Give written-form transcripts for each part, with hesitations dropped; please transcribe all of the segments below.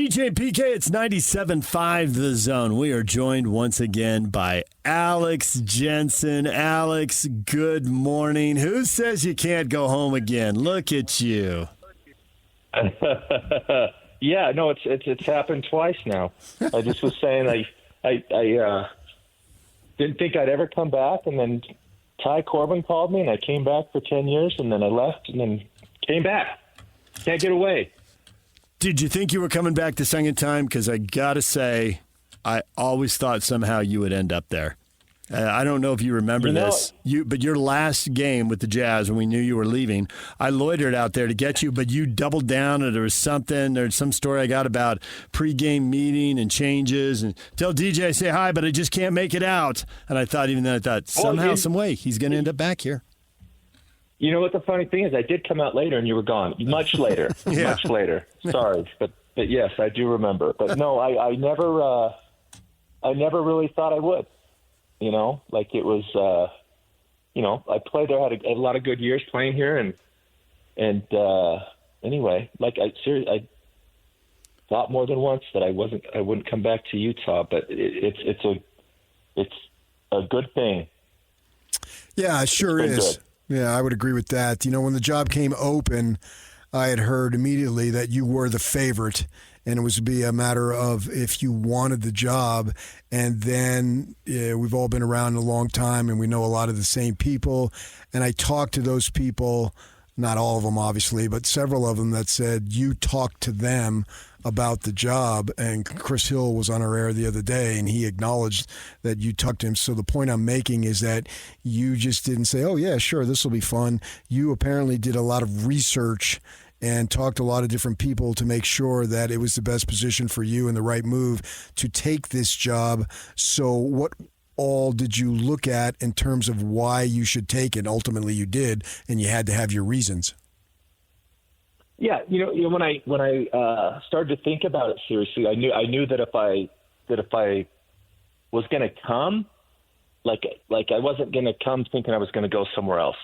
DJ and PK, it's 97.5 The Zone. We are joined once again by Alex Jensen. Alex, good morning. Who says you can't go home again? Look at you. Yeah, no, it's happened twice now. I just was saying I didn't think I'd ever come back, and then Ty Corbin called me, and I came back for 10 years, and then I left, and then came back. Can't get away. Did you think you were coming back the second time? Because I got to say, I always thought somehow you would end up there. I don't know if you remember this, but your last game with the Jazz when we knew you were leaving, I loitered out there to get you, but you doubled down, and there was some story I got about pregame meeting and changes, and tell DJ I say hi, but I just can't make it out. And I thought, somehow, some way, he's going to end up back here. You know what the funny thing is? I did come out later, and you were gone. Much later. Yeah. Much later. Sorry, but yes, I do remember. But no, I never really thought I would. You know, like it was. I played there, had a lot of good years playing here, and anyway, like I thought more than once that I wouldn't come back to Utah, but it's a good thing. Yeah, it sure is. Good. Yeah, I would agree with that. You know, when the job came open, I had heard immediately that you were the favorite, and it was to be a matter of if you wanted the job. And then we've all been around a long time, and we know a lot of the same people. And I talked to those people, not all of them, obviously, but several of them that said you talked to them about the job. And Chris Hill was on our air the other day, and he acknowledged that you talked to him. So the point I'm making is that you just didn't say, oh, yeah, sure, this will be fun. You apparently did a lot of research and talked to a lot of different people to make sure that it was the best position for you and the right move to take this job. So what all did you look at in terms of why you should take it? Ultimately, you did, and you had to have your reasons. Yeah, you know, when I started to think about it seriously, I knew that if I was going to come, like I wasn't going to come thinking I was going to go somewhere else.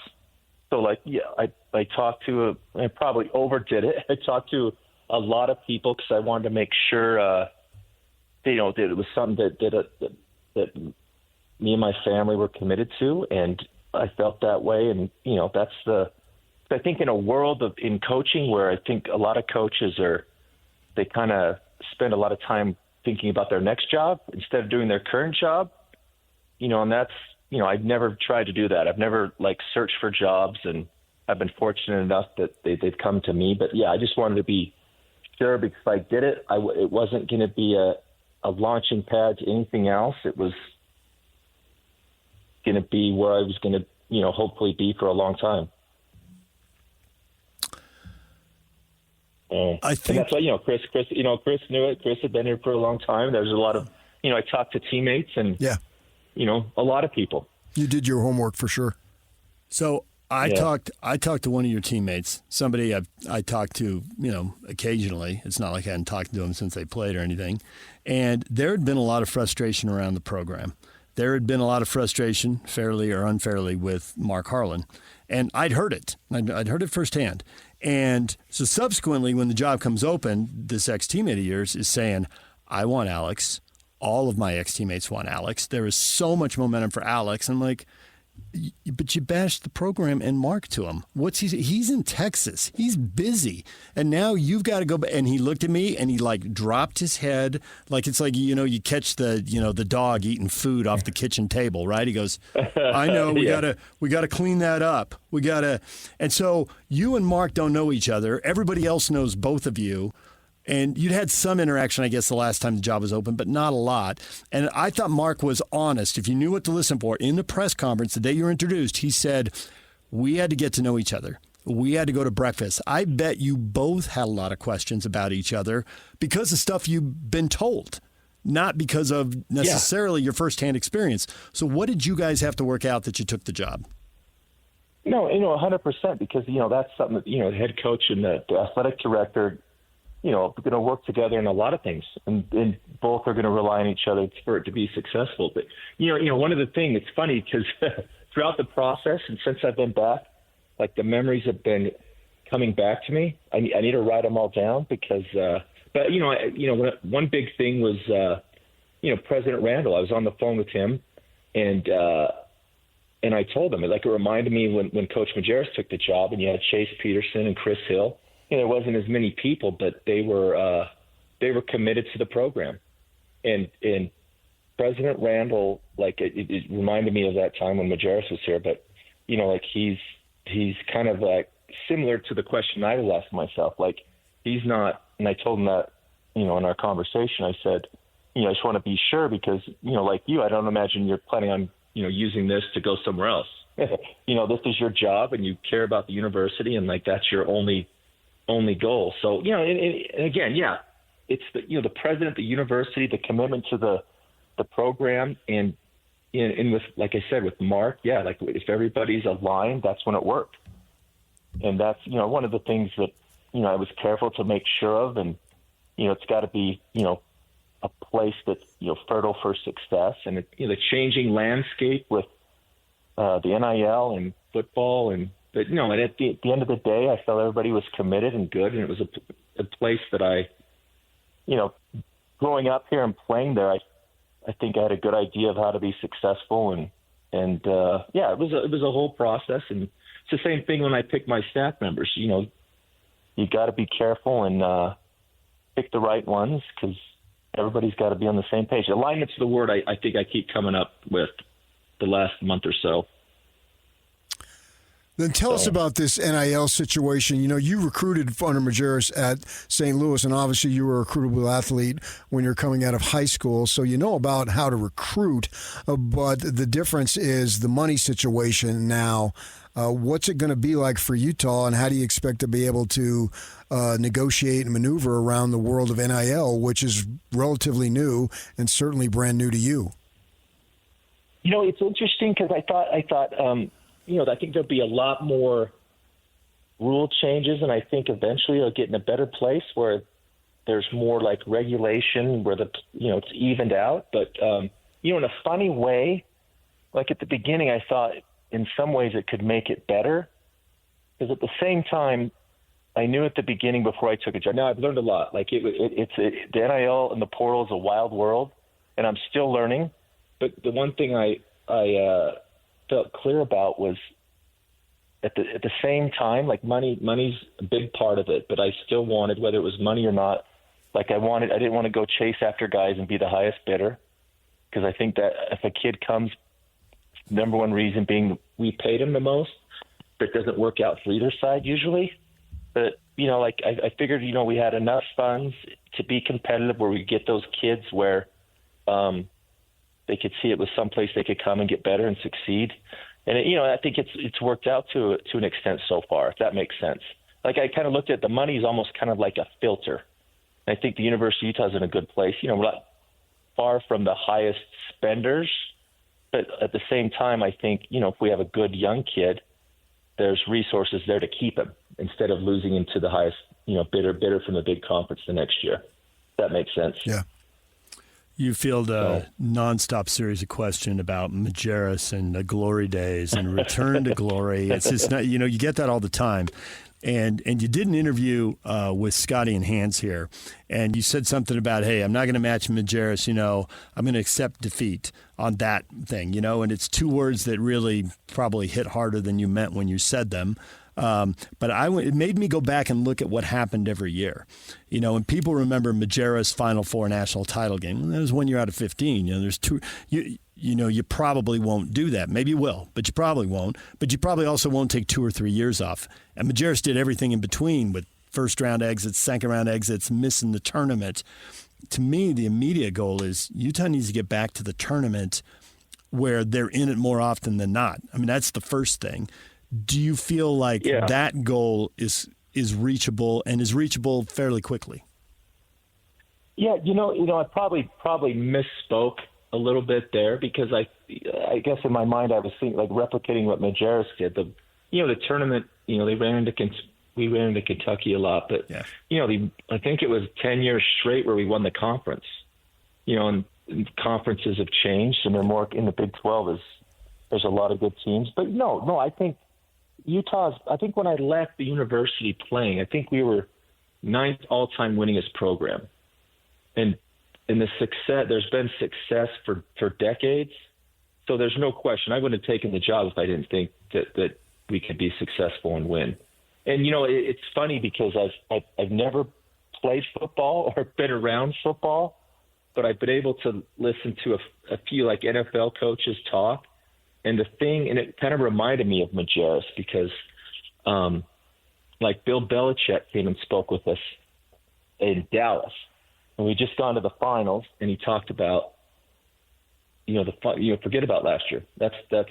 So I talked to I probably overdid it. I talked to a lot of people because I wanted to make sure that it was something that me and my family were committed to, and I felt that way. And I think in a world in coaching where I think a lot of coaches they kind of spend a lot of time thinking about their next job instead of doing their current job, and that's, I've never tried to do that. I've never searched for jobs, and I've been fortunate enough that they've come to me. But yeah, I just wanted to be sure, because if I did it, it wasn't going to be a launching pad to anything else. It was going to be where I was going to, hopefully be for a long time. I think that's why, Chris knew it. Chris had been here for a long time. There's a lot of, I talked to teammates and, a lot of people. You did your homework for sure. So I talked to one of your teammates, somebody I talked to, occasionally. It's not like I hadn't talked to them since they played or anything. And there had been a lot of frustration around the program. There had been a lot of frustration, fairly or unfairly, with Mark Harlan. And I'd heard it. I'd heard it firsthand. And so subsequently, when the job comes open, this ex-teammate of yours is saying, I want Alex. All of my ex-teammates want Alex. There is so much momentum for Alex. I'm like, but you bashed the program and Mark to him. He's in Texas. He's busy. And now you've got to go. And he looked at me and he dropped his head. It's like, you catch the dog eating food off the kitchen table, right? He goes, I know, we gotta clean that up. And so you and Mark don't know each other. Everybody else knows both of you. And you'd had some interaction, I guess, the last time the job was open, but not a lot. And I thought Mark was honest. If you knew what to listen for, in the press conference the day you were introduced, he said, we had to get to know each other. We had to go to breakfast. I bet you both had a lot of questions about each other because of stuff you've been told, not because of necessarily your firsthand experience. So what did you guys have to work out that you took the job? No, 100%, because, that's something that, the head coach and the athletic director, going to work together in a lot of things, and both are going to rely on each other for it to be successful. But, one of the things, it's funny because throughout the process and since I've been back, the memories have been coming back to me. I need to write them all down because, But one big thing was President Randall. I was on the phone with him, and I told him, it reminded me when Coach Majerus took the job, and you had Chase Peterson and Chris Hill. There wasn't as many people, but they were committed to the program, and President Randall, it reminded me of that time when Majerus was here. But he's kind of similar to the question I was asking myself. He's not, and I told him that in our conversation. I said, I just want to be sure because like you, I don't imagine you're planning on using this to go somewhere else. This is your job, and you care about the university, and that's your only goal. So and again, yeah, it's the president of the university, the commitment to the program, and with, like I said, with Mark, yeah, if everybody's aligned, that's when it worked. And that's, one of the things that, I was careful to make sure of. And, it's got to be, a place that's, fertile for success. And, the changing landscape with the NIL and football. And at the end of the day, I felt everybody was committed and good. And it was a place that I, growing up here and playing there, I think I had a good idea of how to be successful, and yeah, it was a whole process. And it's the same thing when I pick my staff members. You got to be careful and pick the right ones because everybody's got to be on the same page. Alignment's the word I think I keep coming up with the last month or so. Then tell us about this NIL situation. You recruited under Majerus at St. Louis, and obviously you were a recruitable athlete when you're coming out of high school, so you know about how to recruit. But the difference is the money situation now. What's it going to be like for Utah, and how do you expect to be able to negotiate and maneuver around the world of NIL, which is relatively new and certainly brand new to you? It's interesting because I thought I think there'll be a lot more rule changes, and I think eventually it'll get in a better place where there's more regulation where it's evened out. But in a funny way, at the beginning, I thought in some ways it could make it better, because at the same time, I knew at the beginning before I took a job. Now I've learned a lot. The NIL and the portal is a wild world, and I'm still learning. But the one thing I felt clear about was at the same time, money's a big part of it, but I still wanted, whether it was money or not, I didn't want to go chase after guys and be the highest bidder, because I think that if a kid comes, number one reason being we paid him the most, but it doesn't work out for either side usually. But I figured we had enough funds to be competitive where we get those kids where they could see it was someplace they could come and get better and succeed. And, I think it's worked out to an extent so far, if that makes sense. I kind of looked at the money is almost kind of like a filter. I think the University of Utah is in a good place. We're not far from the highest spenders, but at the same time, I think, if we have a good young kid, there's resources there to keep him instead of losing him to the highest, bidder from the big conference the next year. If that makes sense. Yeah. You field a nonstop series of questions about Majerus and the glory days and return to glory. It's just not, you get that all the time. And you did an interview with Scotty and Hans here, and you said something about, hey, I'm not going to match Majerus, I'm going to accept defeat on that thing, and it's two words that really probably hit harder than you meant when you said them. But it made me go back and look at what happened every year. And people remember Majerus Final Four national title game. Well, that was 1 year out of 15. There's two. You probably won't do that. Maybe you will, but you probably won't. But you probably also won't take 2 or 3 years off. And Majerus did everything in between with first-round exits, second-round exits, missing the tournament. To me, the immediate goal is Utah needs to get back to the tournament where they're in it more often than not. I mean, that's the first thing. Do you feel like that goal is reachable and is reachable fairly quickly? Yeah, I probably misspoke a little bit there because I guess in my mind I was thinking replicating what Majerus did. The tournament, we ran into Kentucky a lot, but I think it was 10 years straight where we won the conference. And conferences have changed, and they're more in the Big 12. There's a lot of good teams, but no, I think Utah's. I think when I left the university playing, I think we were ninth all-time winningest program. And the success, there's been success for decades. So there's no question. I wouldn't have taken the job if I didn't think that we could be successful and win. And, it's funny because I've never played football or been around football, but I've been able to listen to a few like NFL coaches talk. And and it kind of reminded me of Majerus because like Bill Belichick came and spoke with us in Dallas. And we just gone to the finals, and he talked about, forget about last year. That's this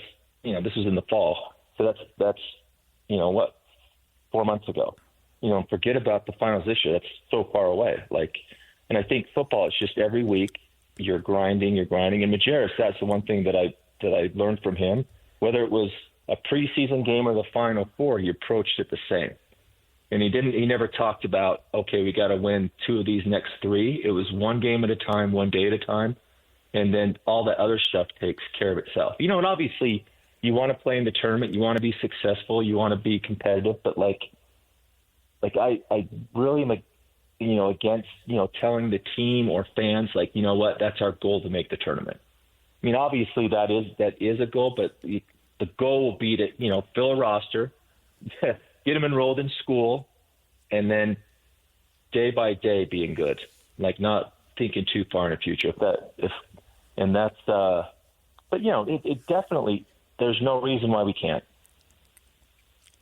was in the fall. So that's 4 months ago. Forget about the finals this year. That's so far away. And I think football, it's just every week you're grinding. And Majerus, that's the one thing that I learned from him. Whether it was a preseason game or the Final Four, he approached it the same. And he never talked about, okay, we got to win 2 of these next 3. It was one game at a time, one day at a time. And then all that other stuff takes care of itself. And obviously you want to play in the tournament. You want to be successful. You want to be competitive. But I really am, against, telling the team or fans, that's our goal to make the tournament. I mean, obviously that is a goal, but the goal will be to, fill a roster, get them enrolled in school, and then day by day being good, not thinking too far in the future. It definitely, there's no reason why we can't.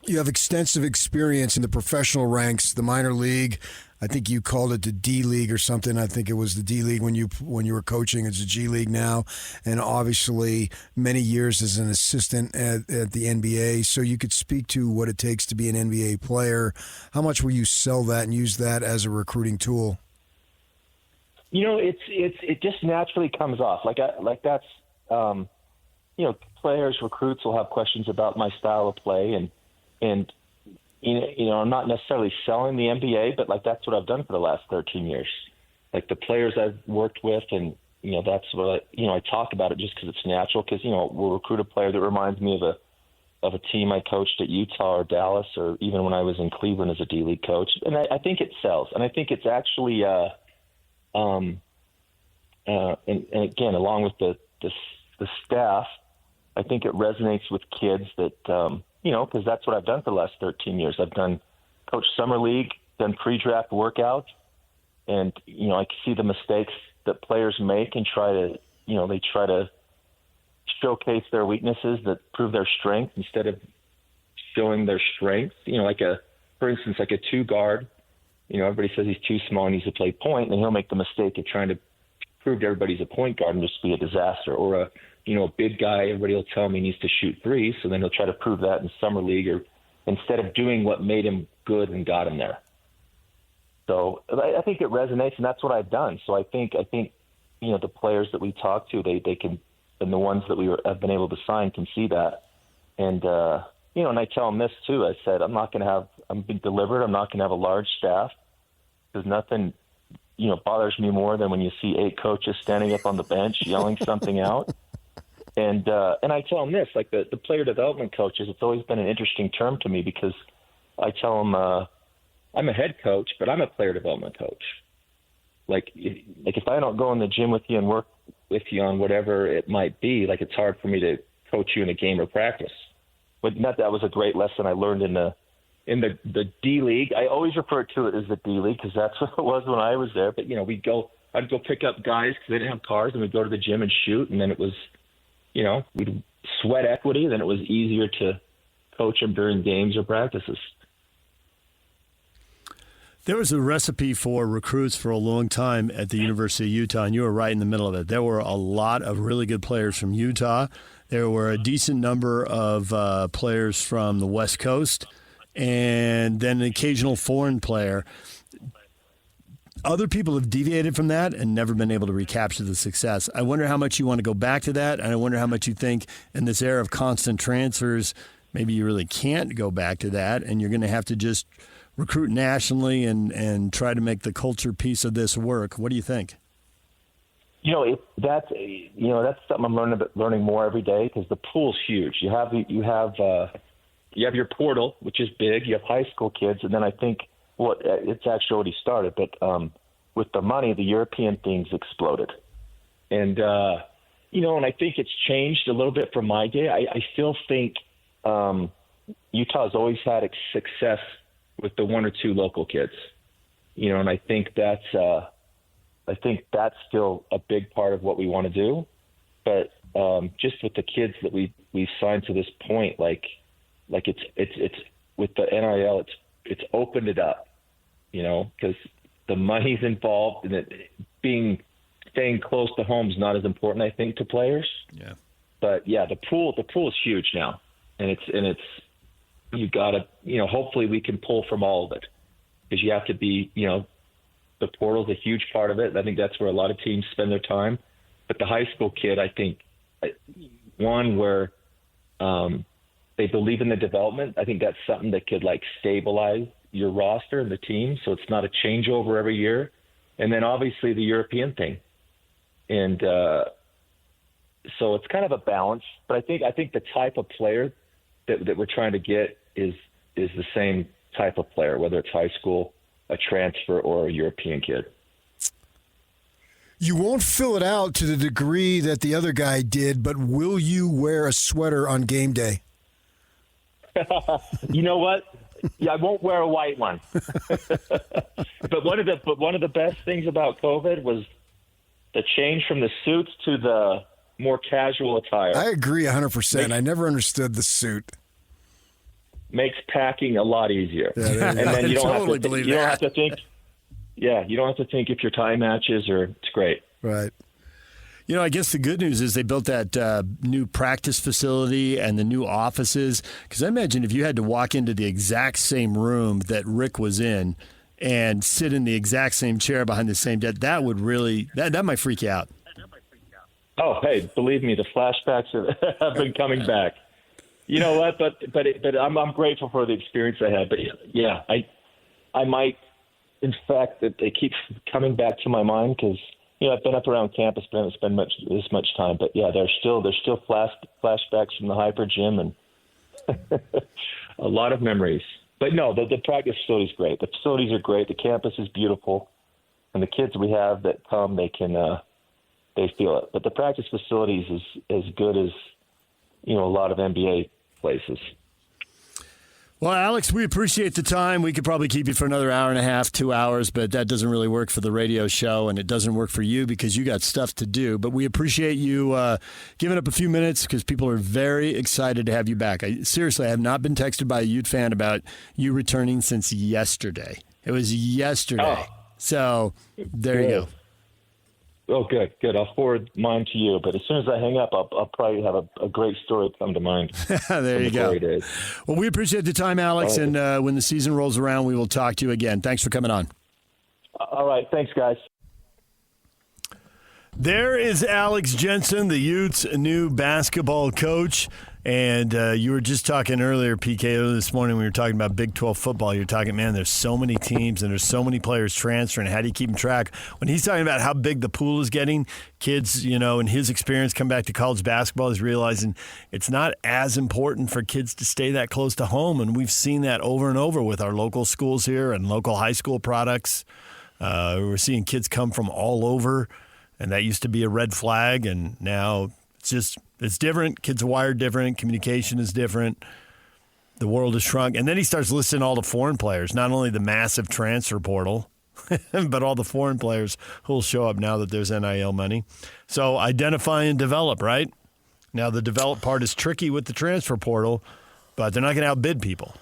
You have extensive experience in the professional ranks, the minor league. I think you called it the D League or something. I think it was the D League when you were coaching. It's the G League now, and obviously many years as an assistant at the NBA. So you could speak to what it takes to be an NBA player. How much will you sell that and use that as a recruiting tool? It just naturally comes off. That's players, recruits will have questions about my style of play, and I'm not necessarily selling the NBA, but that's what I've done for the last 13 years. The players I've worked with, and that's what I talk about it just because it's natural. Because we'll recruit a player that reminds me of a team I coached at Utah or Dallas, or even when I was in Cleveland as a D League coach. And I think it sells, and I think it's actually and again, along with the staff, I think it resonates with kids that because that's what I've done for the last 13 years. I've coached summer league, done pre-draft workouts, and I can see the mistakes that players make and try to showcase their weaknesses that prove their strength instead of showing their strengths. For instance, a 2 guard. Everybody says he's too small and needs to play point, and he'll make the mistake of trying to prove to everybody he's a point guard and just be a disaster. Or a big guy, everybody will tell him he needs to shoot 3, so then he'll try to prove that in summer league, or instead of doing what made him good and got him there. So I think it resonates, and that's what I've done. So I think the players that we talk to, they can, and the ones that have been able to sign can see that. And and I tell them this too. I said I'm being deliberate. I'm not going to have a large staff, because nothing bothers me more than when you see 8 coaches standing up on the bench yelling something out. And I tell them this, the player development coaches, it's always been an interesting term to me, because I tell them I'm a head coach, but I'm a player development coach. If I don't go in the gym with you and work with you on whatever it might be, it's hard for me to coach you in a game or practice. But that was a great lesson I learned in the D League. I always refer to it as the D League because that's what it was when I was there. But I'd go pick up guys because they didn't have cars, and we'd go to the gym and shoot, and then it was, we'd sweat equity. Then it was easier to coach them during games or practices. There was a recipe for recruits for a long time at the University of Utah, and you were right in the middle of it. There were a lot of really good players from Utah. There were a decent number of players from the West Coast, and then an occasional foreign player. Other people have deviated from that and never been able to recapture the success. I wonder how much you want to go back to that, and I wonder how much you think in this era of constant transfers, maybe you really can't go back to that, and you're going to have to just recruit nationally and try to make the culture piece of this work. What do you think? That's something I'm learning more every day, because the pool's huge. You have your portal, which is big. You have high school kids, and then I think well, it's actually already started, but with the money, the European things exploded. And, and I think it's changed a little bit from my day. I still think Utah's always had success with the one or two local kids, and I think that's still a big part of what we want to do. But just with the kids that we've signed to this point, like it's with the NIL, it's opened it up, because the money's involved, and staying close to home is not as important, I think, to players. Yeah. But yeah, the pool is huge now, and it's you gotta, hopefully we can pull from all of it, because you have to be, the portal's a huge part of it. I think that's where a lot of teams spend their time. But the high school kid, I think, one where they believe in the development. I think that's something that could stabilize your roster and the team, so it's not a changeover every year. And then obviously the European thing, and so it's kind of a balance. But I think the type of player that we're trying to get is the same type of player, whether it's high school, a transfer, or a European kid. You won't fill it out to the degree that the other guy did, but will you wear a sweater on game day? You know what? Yeah, I won't wear a white one. But one of the best things about COVID was the change from the suits to the more casual attire. I agree 100%. I never understood the suit. Makes packing a lot easier. Yeah, and then you don't totally have to believe you don't that. have to think. Yeah, you don't have to think if your tie matches, or it's great. Right. I guess the good news is they built that new practice facility and the new offices. Because I imagine if you had to walk into the exact same room that Rick was in and sit in the exact same chair behind the same desk, that would really that might freak you out. Oh, hey, believe me, the flashbacks have been coming back. You know what? But I'm grateful for the experience I had. But yeah, I might. In fact, they keep coming back to my mind because I've been up around campus, but I haven't spent this much time. But yeah, there's still flashbacks from the Hyper Gym and a lot of memories. But no, the practice facility is great. The facilities are great. The campus is beautiful, and the kids we have that come, they feel it. But the practice facilities is as good as a lot of NBA places. Well, Alex, we appreciate the time. We could probably keep you for another hour and a half, 2 hours, but that doesn't really work for the radio show, and it doesn't work for you because you got stuff to do. But we appreciate you giving up a few minutes because people are very excited to have you back. Seriously, I have not been texted by a Ute fan about you returning since yesterday. It was yesterday. Oh. So there you go. Oh, good. I'll forward mine to you. But as soon as I hang up, I'll probably have a great story come to mind. There you go. Days. Well, we appreciate the time, Alex, and when the season rolls around, we will talk to you again. Thanks for coming on. All right. Thanks, guys. There is Alex Jensen, the Utes' new basketball coach. And you were just talking earlier, PK, this morning when we were talking about Big 12 football. You're talking, man, there's so many teams and there's so many players transferring. How do you keep them track? When he's talking about how big the pool is getting, kids, in his experience come back to college basketball, he's realizing it's not as important for kids to stay that close to home. And we've seen that over and over with our local schools here and local high school products. We're seeing kids come from all over, and that used to be a red flag, and now it's different. Kids are wired different. Communication is different. The world has shrunk. And then he starts listing all the foreign players, not only the massive transfer portal, but all the foreign players who will show up now that there's NIL money. So identify and develop, right? Now the develop part is tricky with the transfer portal, but they're not going to outbid people.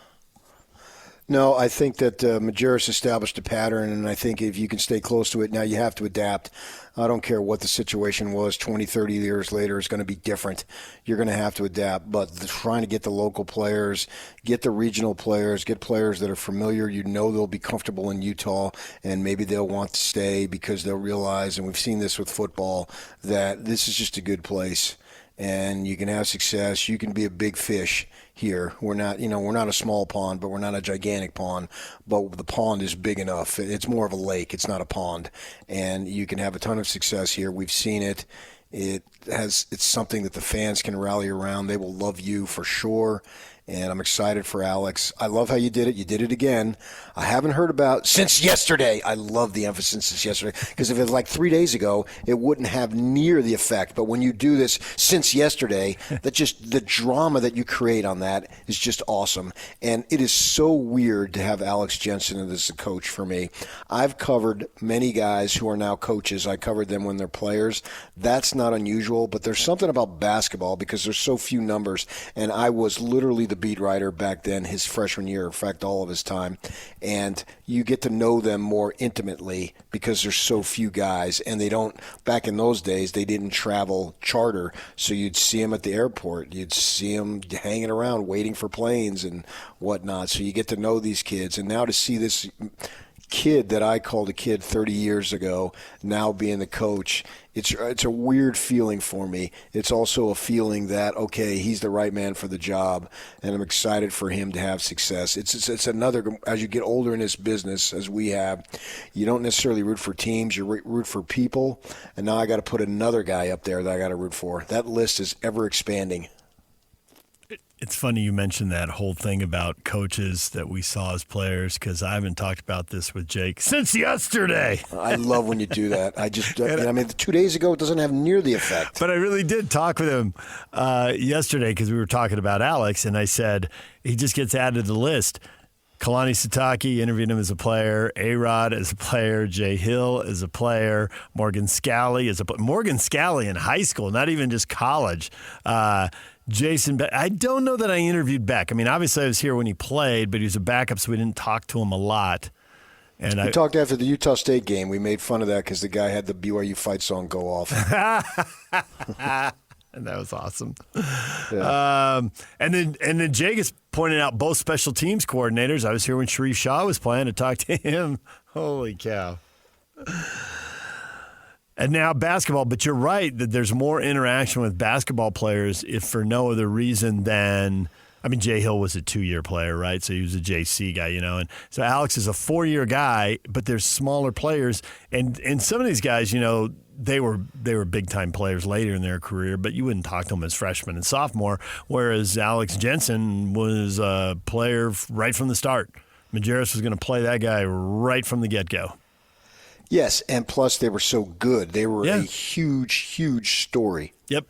No, I think that Majerus established a pattern, and I think if you can stay close to it, now you have to adapt. I don't care what the situation was 20, 30 years later, it's going to be different. You're going to have to adapt, but trying to get the local players, get the regional players, get players that are familiar, they'll be comfortable in Utah, and maybe they'll want to stay because they'll realize, and we've seen this with football, that this is just a good place. And you can have success. You can be a big fish here. We're not a small pond, but we're not a gigantic pond. But the pond is big enough. It's more of a lake. It's not a pond. And you can have a ton of success here. We've seen it. It's something that the fans can rally around. They will love you for sure. and I'm excited for Alex. I love how you did it. You did it again. I haven't heard about since yesterday. I love the emphasis since yesterday, because if it was like 3 days ago, it wouldn't have near the effect. But when you do this since yesterday, that just the drama that you create on that is just awesome. And it is so weird to have Alex Jensen as a coach for me. I've covered many guys who are now coaches. I covered them when they're players. That's not unusual, but there's something about basketball because there's so few numbers. And I was literally the beat writer back then, his freshman year, in fact, all of his time. And you get to know them more intimately because there's so few guys. And they don't, back in those days, they didn't travel charter. So you'd see them at the airport. You'd see them hanging around waiting for planes and whatnot. So you get to know these kids. And now to see this kid that I called a kid 30 years ago now being the coach, it's a weird feeling for me. It's also a feeling that, okay, he's the right man for the job, and I'm excited for him to have success. It's another, as you get older in this business, as we have, you don't necessarily root for teams, you root for people, and now I got to put another guy up there that I got to root for. That list is ever expanding. It's funny you mentioned that whole thing about coaches that we saw as players, because I haven't talked about this with Jake since yesterday. I love when you do that. I 2 days ago, it doesn't have near the effect. But I really did talk with him yesterday because we were talking about Alex, and I said he just gets added to the list. Kalani Sitake, interviewed him as a player. A-Rod as a player. Jay Hill as a player. Morgan Scally as a player. Morgan Scally in high school, not even just college. Jason Beck. I don't know that I interviewed Beck. I mean, obviously I was here when he played, but he was a backup, so we didn't talk to him a lot. And we talked after the Utah State game. We made fun of that because the guy had the BYU fight song go off. And that was awesome. Yeah. And then Jake is pointing out both special teams coordinators. I was here when Sharif Shah was playing to talk to him. Holy cow. And now basketball, but you're right that there's more interaction with basketball players if for no other reason than, I mean, Jay Hill was a 2-year player, right? So he was a JC guy, and so Alex is a 4-year guy, but there's smaller players. And some of these guys, they were big-time players later in their career, but you wouldn't talk to them as freshman and sophomore, whereas Alex Jensen was a player right from the start. Majerus was going to play that guy right from the get-go. Yes, and plus they were so good. They were a huge, huge story. Yep.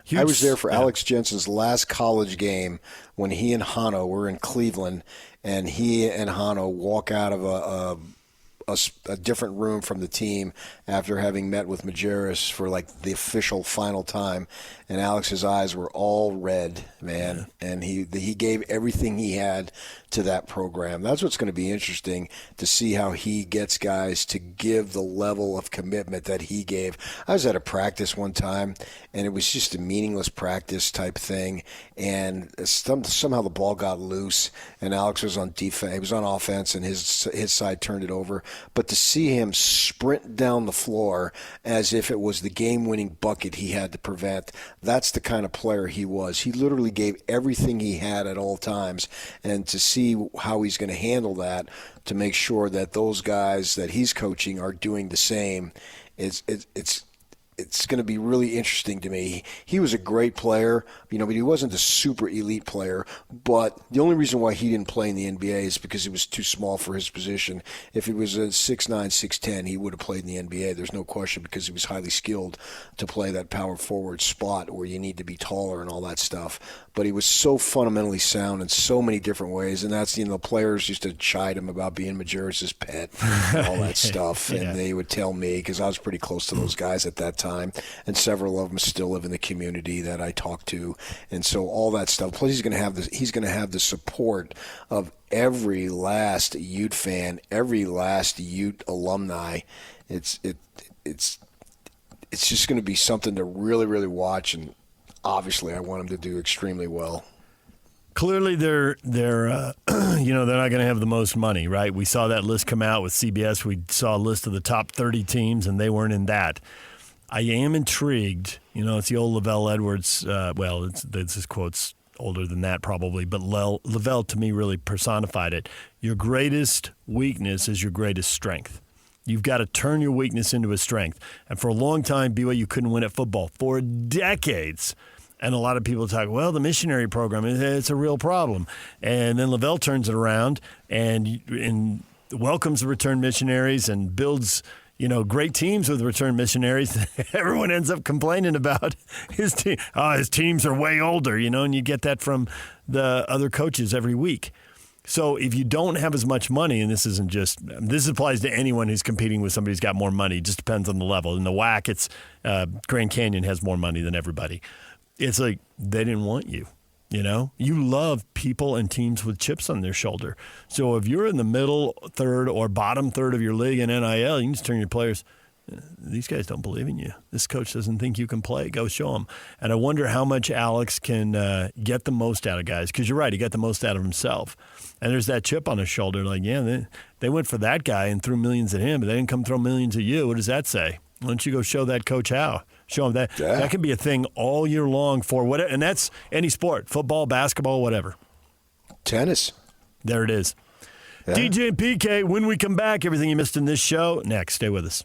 Huge, I was there for Alex Jensen's last college game when he and Hano were in Cleveland, and he and Hano walk out of a different room from the team after having met with Majerus for like the official final time, and Alex's eyes were all red, man, and he gave everything he had to that program. That's what's going to be interesting to see how he gets guys to give the level of commitment that he gave. I was at a practice one time, and it was just a meaningless practice type thing, and somehow the ball got loose, and Alex was on defense. He was on offense, and his side turned it over. But to see him sprint down the floor as if it was the game-winning bucket he had to prevent, that's the kind of player he was. He literally gave everything he had at all times, and to see how he's going to handle that to make sure that those guys that he's coaching are doing the same, it's going to be really interesting to me. He was a great player, but he wasn't a super elite player. But the only reason why he didn't play in the NBA is because he was too small for his position. If he was a 6'9", 6'10", he would have played in the NBA. There's no question, because he was highly skilled to play that power forward spot where you need to be taller and all that stuff. But he was so fundamentally sound in so many different ways, and that's, the players used to chide him about being Majerus's pet and all that stuff. And they would tell me, because I was pretty close to those guys at that time, and several of them still live in the community that I talk to, and so all that stuff. Plus, he's going to have the support of every last Ute fan, every last Ute alumni. It's just going to be something to really, really watch, and obviously, I want him to do extremely well. Clearly, they're not going to have the most money, right? We saw that list come out with CBS. We saw a list of the top 30 teams, and they weren't in that. I am intrigued. It's the old Lavelle Edwards. It's his quotes older than that probably, but Lavelle to me really personified it. Your greatest weakness is your greatest strength. You've got to turn your weakness into a strength. And for a long time, BYU couldn't win at football. For decades, And a lot of people talk, well, the missionary program, it's a real problem. And then Lavelle turns it around and welcomes the return missionaries and builds, great teams with return missionaries. Everyone ends up complaining about his team. Oh, his teams are way older, and you get that from the other coaches every week. So if you don't have as much money, and this applies to anyone who's competing with somebody who's got more money. It just depends on the level. In the WAC, it's Grand Canyon has more money than everybody. It's like they didn't want you. You love people and teams with chips on their shoulder. So if you're in the middle third or bottom third of your league in NIL, you can just turn your players. These guys don't believe in you. This coach doesn't think you can play. Go show them. And I wonder how much Alex can get the most out of guys. Because you're right, he got the most out of himself. And there's that chip on his shoulder. Like, yeah, they went for that guy and threw millions at him, but they didn't come throw millions at you. What does that say? Why don't you go show that coach how? Show him that. Yeah. That could be a thing all year long for whatever. And that's any sport, football, basketball, whatever. Tennis. There it is. Yeah. DJ and PK, when we come back, everything you missed in this show, next. Stay with us.